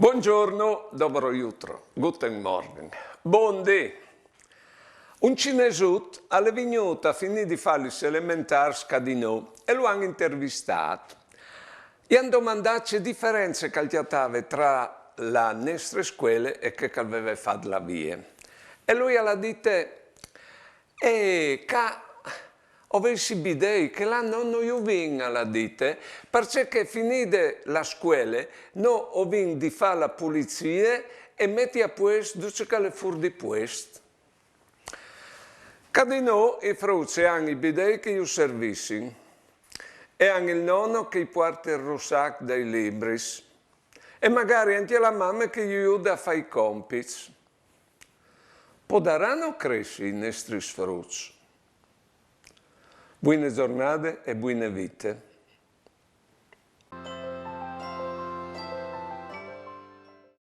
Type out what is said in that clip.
Buongiorno, dobro jutro, guten Morgen. Buondì. Un cinesut è venuto a finire di fare gli elementari scadinò e lo hanno intervistato. Gli hanno domandato che differenze aveva tra la nostra scuola e che aveva fatto la via. E lui ha detto, che avessi bidei che l'anno non io vinca la dite, perché finita la scuola non ho vinto di fare la pulizia e metti a posto tutto che le fuori di posto. Cadino i frutti hanno i bidei che io servissi e hanno il nonno che porta il russac dei libri e magari anche la mamma che gli aiuta a fare i compiti. Potranno crescere i nostri frutti. Buone giornate e buone vite.